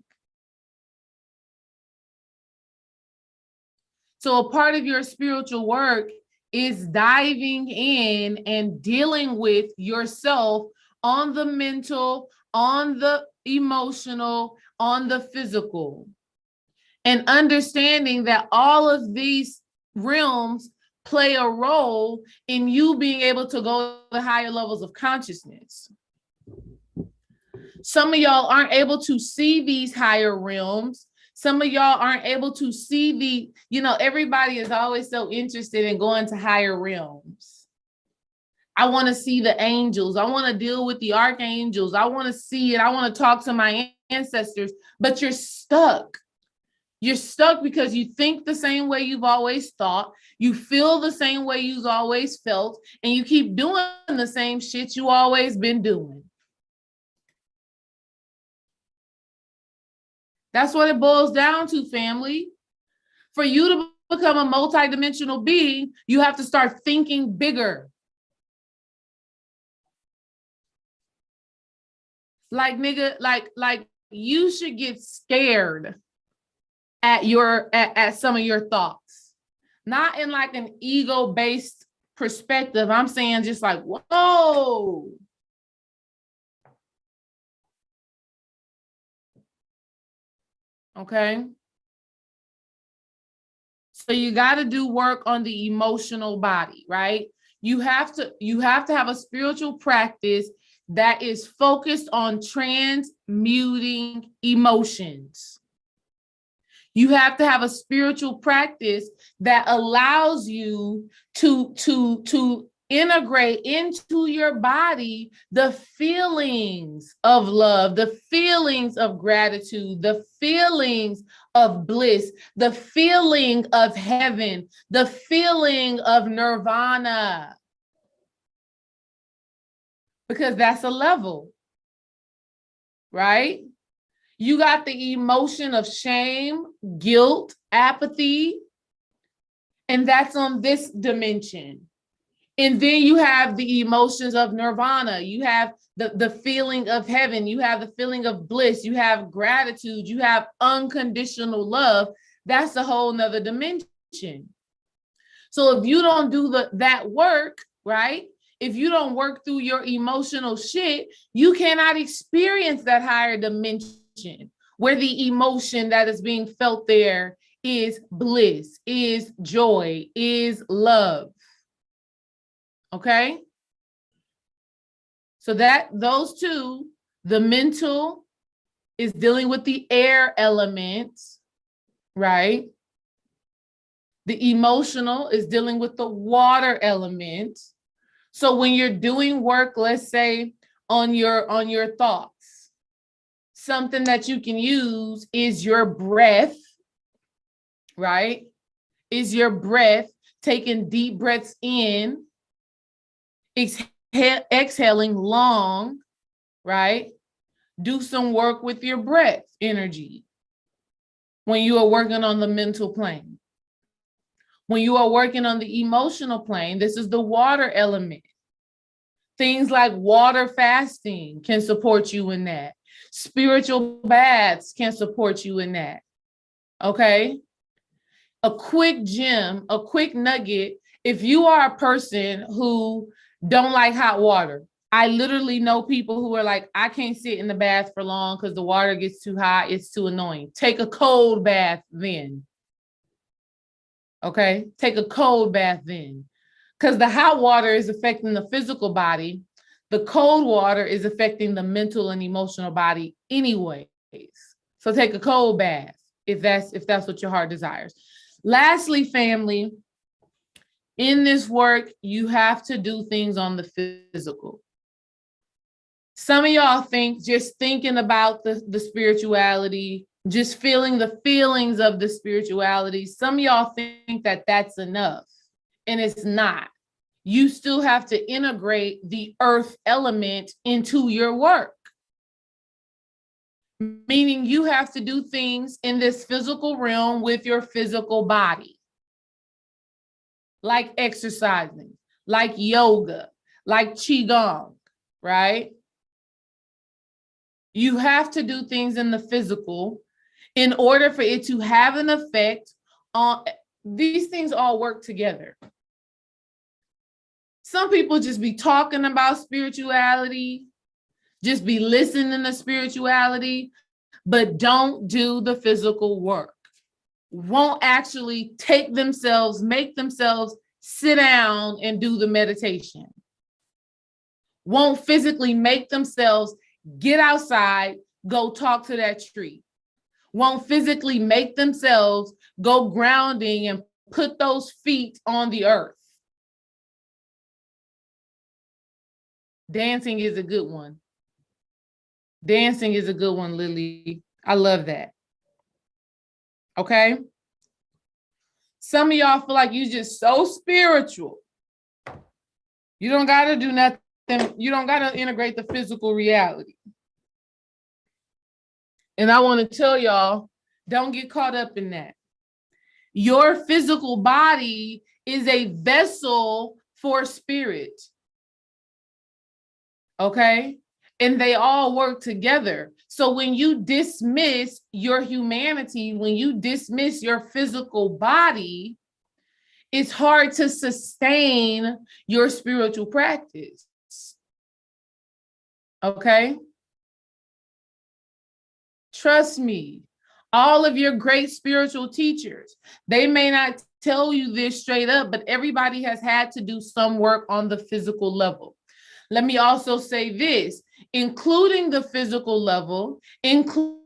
So a part of your spiritual work is diving in and dealing with yourself on the mental, on the emotional, on the physical. And understanding that all of these realms play a role in you being able to go to higher levels of consciousness. Some of y'all aren't able to see these higher realms. Some of y'all aren't able to see everybody is always so interested in going to higher realms. I want to see the angels. I want to deal with the archangels. I want to see it. I want to talk to my ancestors, but you're stuck. You're stuck because you think the same way you've always thought, you feel the same way you've always felt, and you keep doing the same shit you always been doing. That's what it boils down to, family. For you to become a multidimensional being, you have to start thinking bigger. Like, nigga, like you should get scared at some of your thoughts, not in like an ego-based perspective. I'm saying just like, whoa. Okay. So you got to do work on the emotional body, right? You have to have a spiritual practice that is focused on transmuting emotions. You have to have a spiritual practice that allows you to integrate into your body the feelings of love, the feelings of gratitude, the feelings of bliss, the feeling of heaven, the feeling of nirvana. Because that's a level, right? You got the emotion of shame, guilt, apathy, and that's on this dimension. And then you have the emotions of nirvana. You have the feeling of heaven. You have the feeling of bliss. You have gratitude. You have unconditional love. That's a whole nother dimension. So if you don't do that work, right? If you don't work through your emotional shit, you cannot experience that higher dimension where the emotion that is being felt there is bliss, is joy, is love. Okay? So that those two, the mental is dealing with the air element, right? The emotional is dealing with the water element. So when you're doing work, let's say on your thoughts, something that you can use is your breath, right? Is your breath, taking deep breaths in, exhaling long, right? Do some work with your breath energy when you are working on the mental plane. When you are working on the emotional plane, this is the water element. Things like water fasting can support you in that. Spiritual baths can support you in that. Okay? A quick gem, a quick nugget. If you are a person who don't like hot water, I literally know people who are like, I can't sit in the bath for long because the water gets too hot. It's too annoying. Take a cold bath then. Okay? Take a cold bath then. Because the hot water is affecting the physical body. The cold water is affecting the mental and emotional body anyways. So take a cold bath if that's what your heart desires. Lastly, family, in this work, you have to do things on the physical. Some of y'all think just thinking about the spirituality, just feeling the feelings of the spirituality, some of y'all think that that's enough, and it's not. You still have to integrate the earth element into your work. Meaning you have to do things in this physical realm with your physical body. Like exercising, like yoga, like qigong, right? You have to do things in the physical in order for it to have an effect on, these things all work together. Some people just be talking about spirituality, just be listening to spirituality, but don't do the physical work. Won't actually make themselves sit down and do the meditation. Won't physically make themselves get outside, go talk to that tree. Won't physically make themselves go grounding and put those feet on the earth. Dancing is a good one. Dancing is a good one, Lily. I love that. Okay? Some of y'all feel like you're just so spiritual. You don't got to do nothing. You don't got to integrate the physical reality. And I want to tell y'all, don't get caught up in that. Your physical body is a vessel for spirit. Okay? And they all work together. So when you dismiss your humanity, when you dismiss your physical body, it's hard to sustain your spiritual practice. Okay? Trust me, all of your great spiritual teachers, they may not tell you this straight up, but everybody has had to do some work on the physical level. Let me also say this, including the physical level, included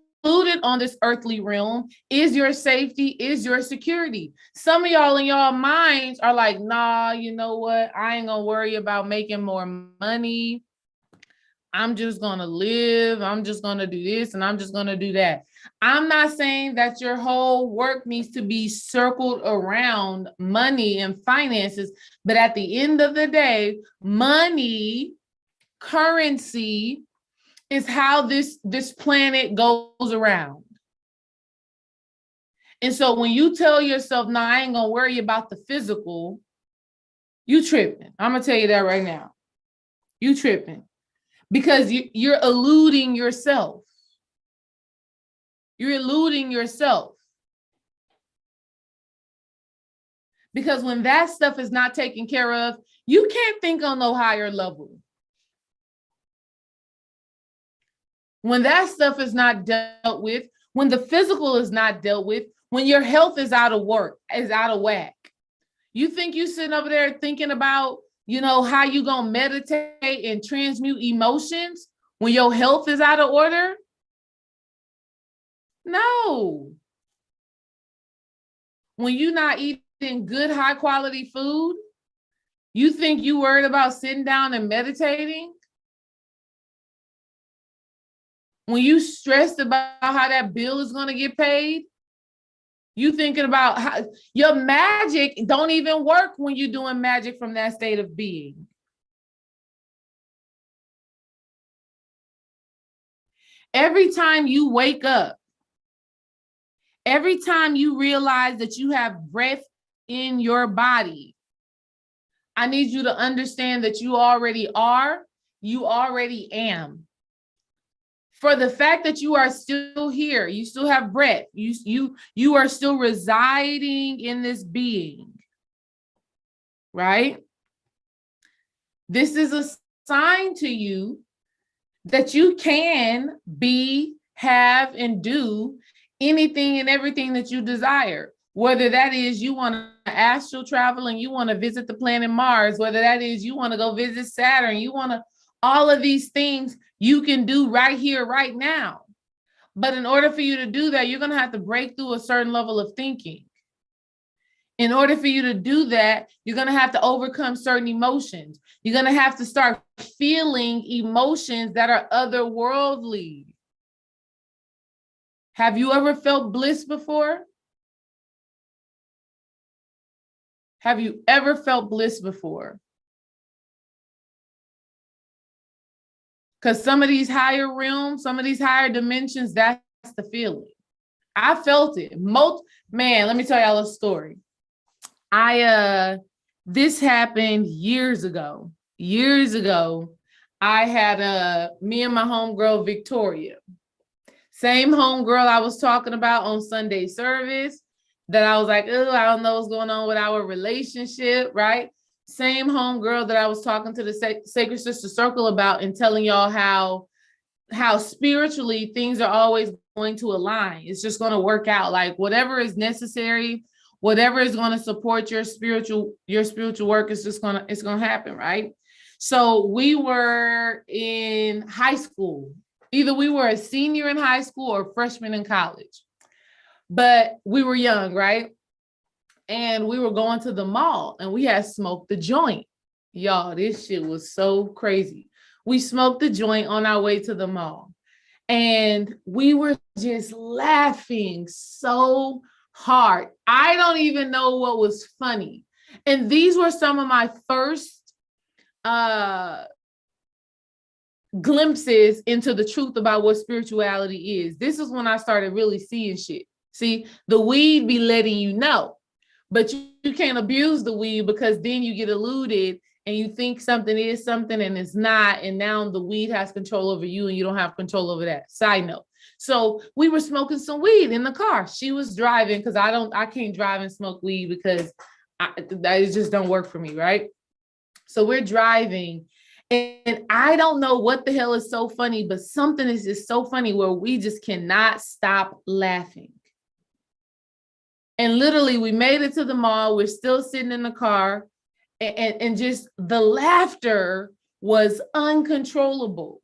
on this earthly realm is your safety, is your security. Some of y'all in y'all minds are like, nah, you know what? I ain't gonna worry about making more money. I'm just gonna live. I'm just gonna do this and I'm just gonna do that. I'm not saying that your whole work needs to be circled around money and finances, but at the end of the day, money, currency is how this planet goes around. And so when you tell yourself, no, I ain't gonna worry about the physical, you tripping. I'm gonna tell you that right now. You tripping. Because you're eluding yourself. You're eluding yourself. Because when that stuff is not taken care of, you can't think on no higher level. When that stuff is not dealt with, when the physical is not dealt with, when your health is out of whack, you think you sitting over there thinking about, how you gonna meditate and transmute emotions when your health is out of order? No. When you're not eating good, high quality food, you think you worried about sitting down and meditating? When you stressed about how that bill is going to get paid, you thinking about how your magic don't even work when you're doing magic from that state of being. Every time you wake up, every time you realize that you have breath in your body, I need you to understand that you already are, you already am. For the fact that you are still here, you still have breath, you are still residing in this being, right? This is a sign to you that you can be, have, and do anything and everything that you desire. Whether that is you want to astral travel and you want to visit the planet Mars, whether that is you want to go visit Saturn, you want to, all of these things you can do right here, right now. But in order for you to do that, you're going to have to break through a certain level of thinking. In order for you to do that, you're going to have to overcome certain emotions. You're going to have to start feeling emotions that are otherworldly. Have you ever felt bliss before? Have you ever felt bliss before? Because some of these higher realms, some of these higher dimensions, that's the feeling. I felt it. Man, let me tell y'all a story. This happened years ago. I had me and my homegirl, Victoria. Same homegirl I was talking about on Sunday service that I was like, oh, I don't know what's going on with our relationship, right? Same homegirl that I was talking to the Sacred Sister Circle about and telling y'all how spiritually things are always going to align. It's just going to work out. Like whatever is necessary, whatever is going to support your spiritual work is just it's going to happen, right? So we were in high school. Either we were a senior in high school or freshman in college, but we were young, right? And we were going to the mall and we had smoked the joint. Y'all, this shit was so crazy. We smoked the joint on our way to the mall and we were just laughing so hard. I don't even know what was funny. And these were some of my first glimpses into the truth about what spirituality is. This is when I started really seeing shit. See, the weed be letting you know, but you can't abuse the weed because then you get eluded and you think something is something and it's not. And now the weed has control over you and you don't have control over that. Side note. So we were smoking some weed in the car. She was driving because I can't drive and smoke weed because it just don't work for me, right? So we're driving and I don't know what the hell is so funny, but something is just so funny where we just cannot stop laughing. And literally we made it to the mall. We're still sitting in the car and just the laughter was uncontrollable.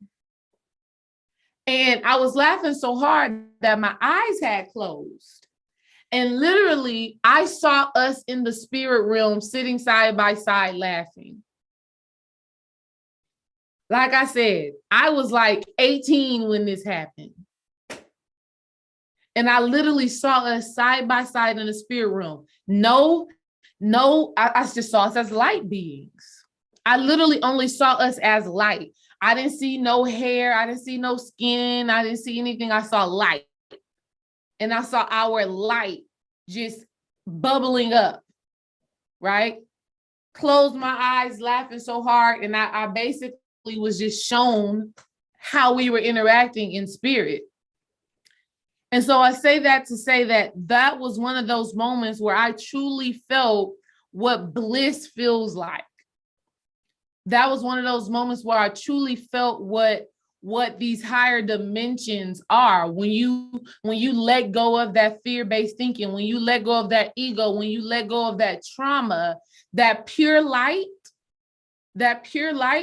And I was laughing so hard that my eyes had closed. And literally I saw us in the spirit realm sitting side by side laughing. Like I said, I was like 18 when this happened. And I literally saw us side by side in the spirit realm. I just saw us as light beings. I literally only saw us as light. I didn't see no hair. I didn't see no skin. I didn't see anything. I saw light. And I saw our light just bubbling up, right? Closed my eyes, laughing so hard. And I basically was just shown how we were interacting in spirit. And so I say that to say that was one of those moments where I truly felt what bliss feels like. That was one of those moments where I truly felt what these higher dimensions are. When you let go of that fear-based thinking, when you let go of that ego, when you let go of that trauma, that pure light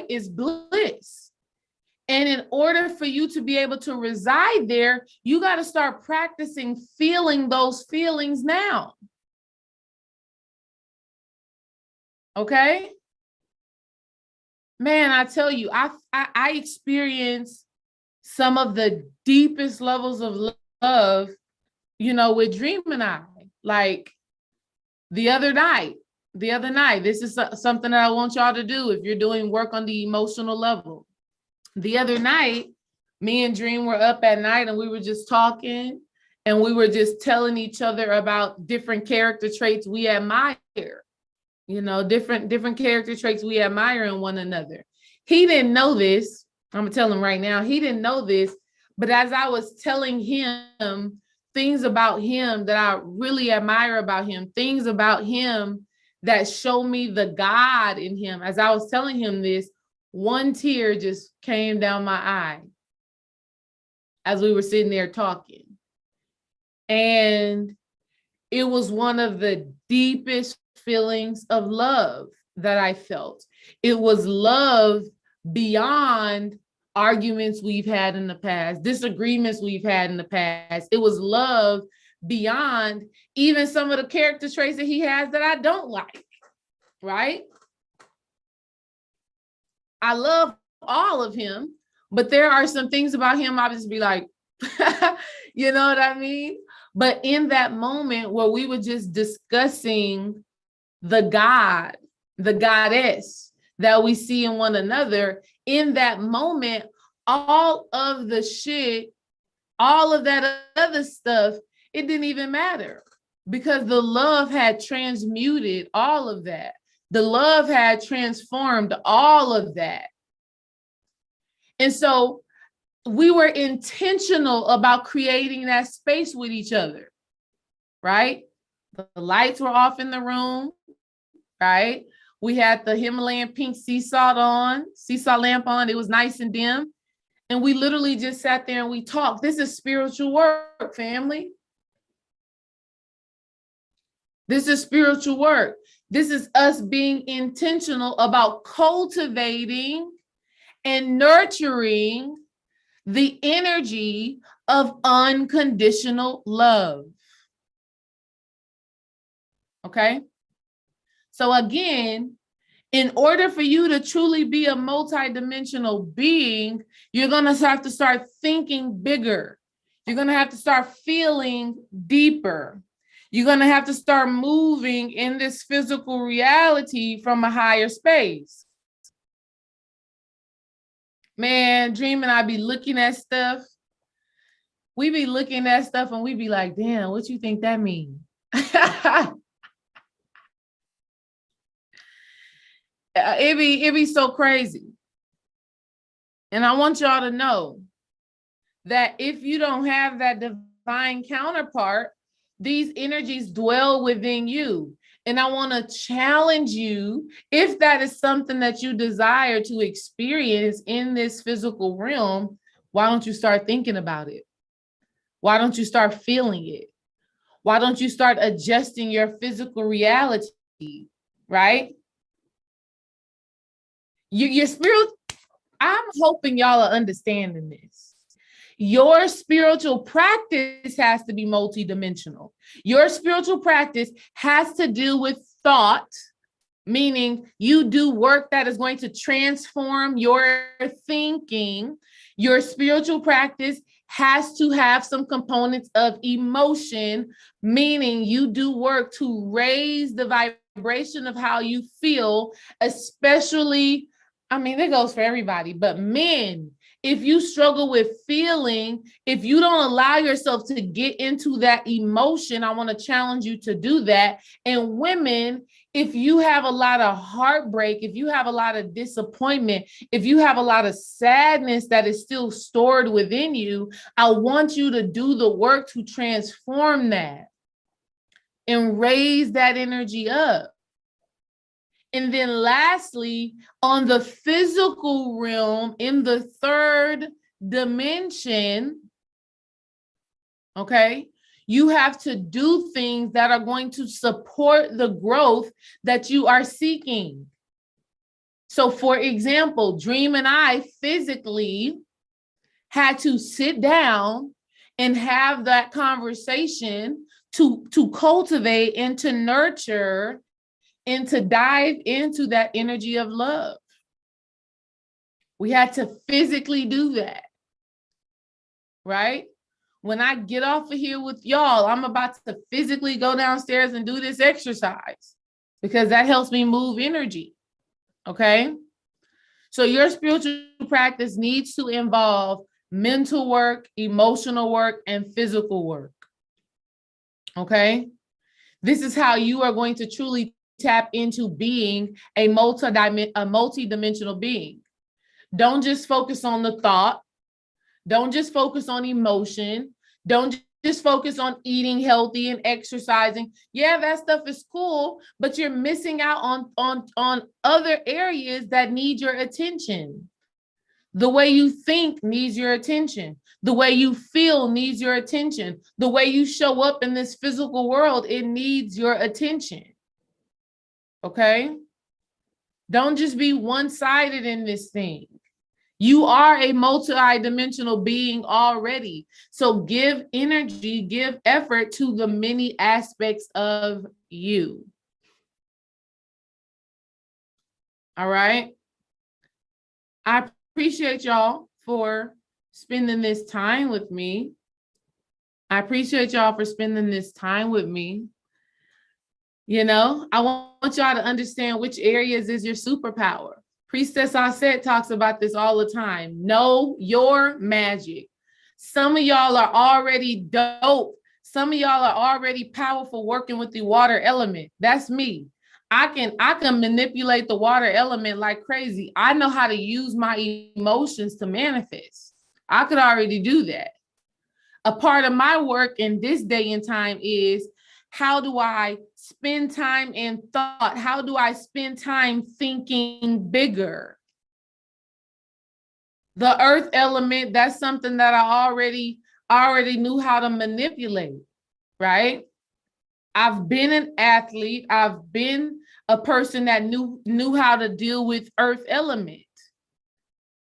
is bliss. And in order for you to be able to reside there, you got to start practicing feeling those feelings now. Okay? Man, I tell you, I experienced some of the deepest levels of love, with Dream and I. Like the other night, this is something that I want y'all to do if you're doing work on the emotional level. The other night, me and Dream were up at night and we were just talking and we were just telling each other about different character traits we admire. Different character traits we admire in one another. He didn't know this. I'm gonna tell him right now. He didn't know this, but as I was telling him things about him that I really admire about him, things about him that show me the God in him, as I was telling him this, one tear just came down my eye as we were sitting there talking. And it was one of the deepest feelings of love that I felt. It was love beyond arguments we've had in the past, disagreements we've had in the past. It was love beyond even some of the character traits that he has that I don't like, right? I love all of him, but there are some things about him I'll just be like, you know what I mean? But in that moment where we were just discussing the God, the goddess that we see in one another, in that moment, all of the shit, all of that other stuff, it didn't even matter because the love had transmuted all of that. The love had transformed all of that. And so we were intentional about creating that space with each other, right? The lights were off in the room, right? We had the Himalayan pink seesaw lamp on. It was nice and dim. And we literally just sat there and we talked. This is spiritual work, family. This is spiritual work. This is us being intentional about cultivating and nurturing the energy of unconditional love. Okay? So again, in order for you to truly be a multidimensional being, you're going to have to start thinking bigger. You're going to have to start feeling deeper. You're going to have to start moving in this physical reality from a higher space. Man, Dream and I be looking at stuff. We be looking at stuff and we be like, damn, what you think that means? It be so crazy. And I want y'all to know that if you don't have that divine counterpart, these energies dwell within you. And I want to challenge you, if that is something that you desire to experience in this physical realm, why don't you start thinking about it? Why don't you start feeling it? Why don't you start adjusting your physical reality, right? Your spirit, I'm hoping y'all are understanding this. Your spiritual practice has to be multidimensional. Your spiritual practice has to do with thought, meaning you do work that is going to transform your thinking. Your spiritual practice has to have some components of emotion, meaning you do work to raise the vibration of how you feel, especially, I mean, it goes for everybody, but men, if you struggle with feeling, if you don't allow yourself to get into that emotion, I want to challenge you to do that. And women, if you have a lot of heartbreak, if you have a lot of disappointment, if you have a lot of sadness that is still stored within you, I want you to do the work to transform that and raise that energy up. And then lastly, on the physical realm, in the third dimension, okay, you have to do things that are going to support the growth that you are seeking. So for example, Dream and I physically had to sit down and have that conversation to cultivate and to nurture and to dive into that energy of love. We had to physically do that, right? When I get off of here with y'all, I'm about to physically go downstairs and do this exercise because that helps me move energy, okay? So your spiritual practice needs to involve mental work, emotional work, and physical work, okay? This is how you are going to truly tap into being a multi-dimensional being. Don't just focus on the thought. Don't just focus on emotion. Don't just focus on eating healthy and exercising. Yeah, that stuff is cool, but you're missing out on other areas that need your attention. The way you think needs your attention. The way you feel needs your attention. The way you show up in this physical world, it needs your attention. Okay? Don't just be one-sided in this thing. You are a multi-dimensional being already. So give energy, give effort to the many aspects of you. All right? I appreciate y'all for spending this time with me. I appreciate y'all for spending this time with me. You know, I want y'all to understand which areas is your superpower. Priestess Aset talks about this all the time. Know your magic. Some of y'all are already dope. Some of y'all are already powerful working with the water element. That's me. I can manipulate the water element like crazy. I know how to use my emotions to manifest. I could already do that. A part of my work in this day and time is, how do I spend time in thought? How do I spend time thinking bigger? The earth element, that's something that I already knew how to manipulate, right? I've been an athlete. I've been a person that knew how to deal with earth element.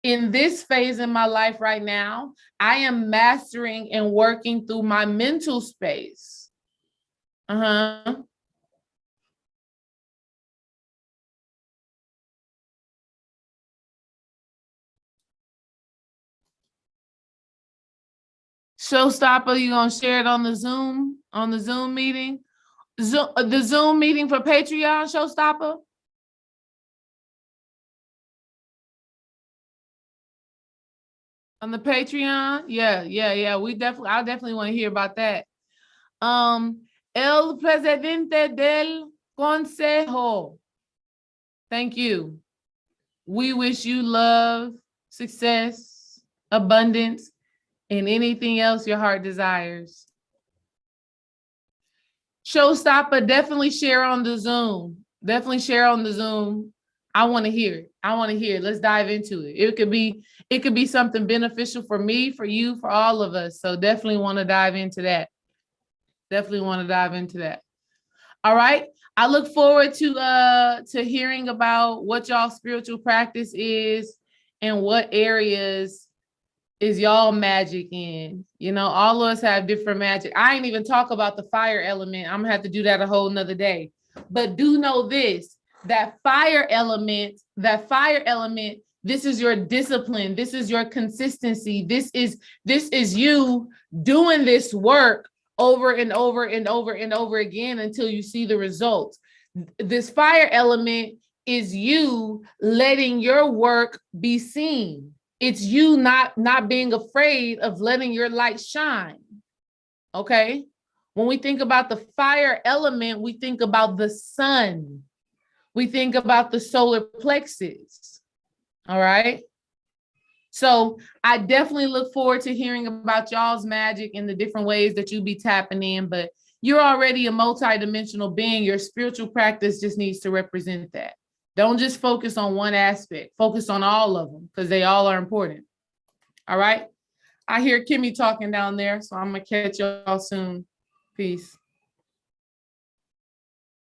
In this phase in my life right now, I am mastering and working through my mental space. Showstopper, you gonna share it on the Zoom meeting? The Zoom meeting for Patreon, Showstopper? On the Patreon? Yeah. I definitely want to hear about that. El Presidente del Consejo. Thank you. We wish you love, success, abundance, and anything else your heart desires. Showstopper, definitely share on the Zoom. Definitely share on the Zoom. I want to hear it. I want to hear it. Let's dive into it. It could be something beneficial for me, for you, for all of us. So definitely want to dive into that. Definitely want to dive into that. All right. I look forward to hearing about what y'all spiritual practice is and what areas is y'all magic in. You know, all of us have different magic. I ain't even talk about the fire element. I'm gonna have to do that a whole nother day. But do know this, that fire element, this is your discipline. This is your consistency. This is you doing this work over and over and over and over again until you see the results. This fire element is you letting your work be seen. It's you not being afraid of letting your light shine. Okay? When we think about the fire element, we think about the sun. We think about the solar plexus. All right? So I definitely look forward to hearing about y'all's magic and the different ways that you be tapping in, but you're already a multidimensional being. Your spiritual practice just needs to represent that. Don't just focus on one aspect. Focus on all of them because they all are important. All right. I hear Kimmy talking down there, so I'm going to catch y'all soon. Peace.